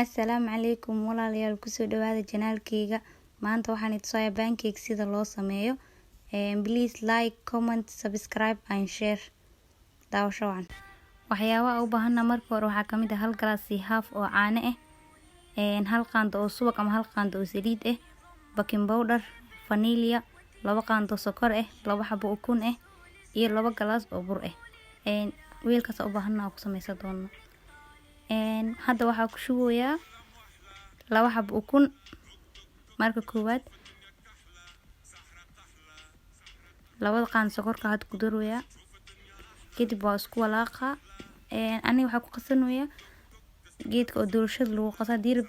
Assalaamu calaykum walaalayaal kusoo dhawaada janaalkeyga. Maanta waxaan tusayaa pancake sida loo sameeyo. Please like, comment, subscribe and share. Daawasho wacan. Waxyaabaha u baahanna marka hore waxaa kamid ah hal glass iyo half oo caano ah, hal qaando oo subag ama hal qaando oo saliid ah, baking powder, vanilla, 2 qaando sokor ah, 2 xabo ukun ah iyo 2 glass oo bur ah. Weelkaas u baahanna ku sameysan doono. Hadda waxaa ku shubayaa 2 xabo ukun marka koowaad, 2 qaando sokorka had ku daroyaa, kadib waa isku walaaqa. Ani waxaa ku qasanayaa geedka oo doorashada lagu qasaa, diirab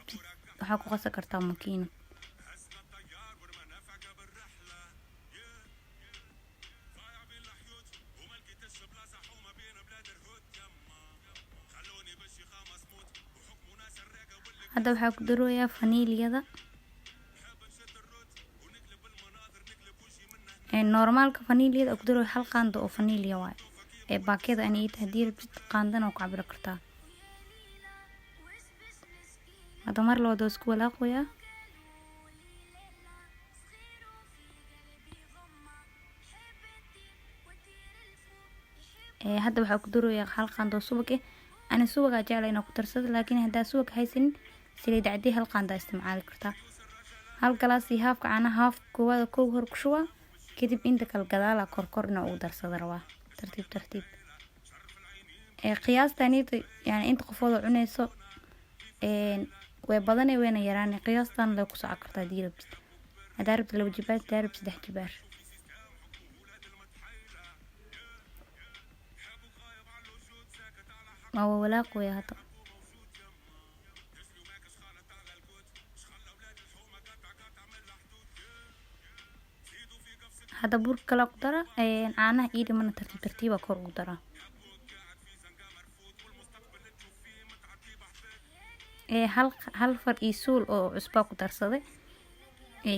waxaa ku qasan kartaa makiinad. Hadda waxaa ku daroyaa vanillada. Normaalka vanillada ku daro hal qaando oo vanilla waay. Baakada ani ita hadii rabtid qaandana ku cabiri kartaa. Hadda mar loo isku walaaqoyaa. Hadda waxaa ku daroyaa hal qaando subag ah. Ani subaga jeclay inaan ku darsado, laakiin hadaa subag haysan saliid cadii hal qaando isticmaali kartaa. Hal glass iyo half caano, half koowaad kow hor ku shuba, kadib inta kala gadaala kor inaa ugu darsado rabaa tartiib. Qiyaastan yani inta qofood oo cunayso way badanay wayna yaraan. Qiyaastan la ku soo kartaa hadii rabtid. Hadaa rabtid 2 jibaar, hadaa rabtid 3 jibaar. Ma walaaqoyaa hadda. Hadda burka kala ku dara, caanaha iyo dhimana tartiib kor ugu dara. Hal far iyo suul oo cusba ku darsaday.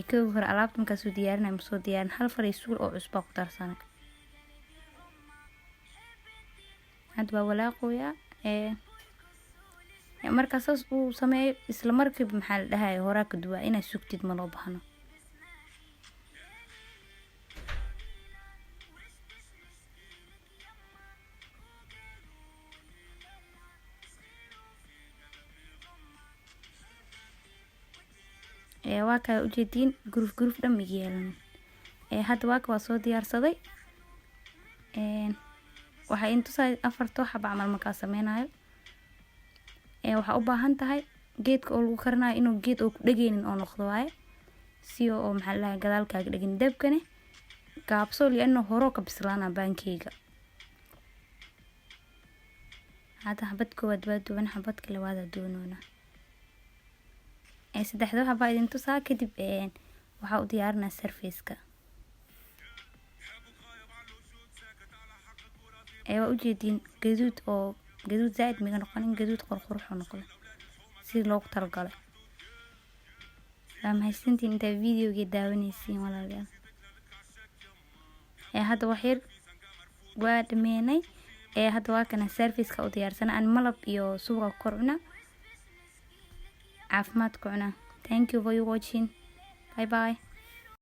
Koow hore alaabta markaas soo diyaarinay soo diyaarin hal far iyo suul oo cusba ku darsanay. Hadda waa walaaqoyaa. Markaas uu sameeyo isla markiiba maxaa la dhahay hore ka duwa inaa sugtid ma loo baahno. Waa ka u jeedin group dhan ma yeelan. Hadda waa soo diyaarsaday. Waxa intuusay 4 xabo camal markaa sameynayo. Waxa u baahan tahay geedka oo lagu karinayo inuu geed oo ku dhageynin oo noqdo waaye. Si oo maxaa la gadaalkaaga dhagin dabkane gaabso liano horo ka bislaana pancake. Hadda xabad koowaad waa duwan, xabad kale waa doonoona. Saddexda xabo intu saa kadib waxa u diyaarinaa surface-ka. Waa u jeedin gaduud zaid miga noqonin, gaduud qurux noqdo si loogu talagalay. Mahaysantiin inta videoga daawanaysiin walaalayaal. Hadda wax yar waa dhameynay. Hadda waa kana surface-ka u diyaarsanaa aan malab iyo subag kor cuna. Caafimaad ku cuna. Thank you for watching. Bye bye.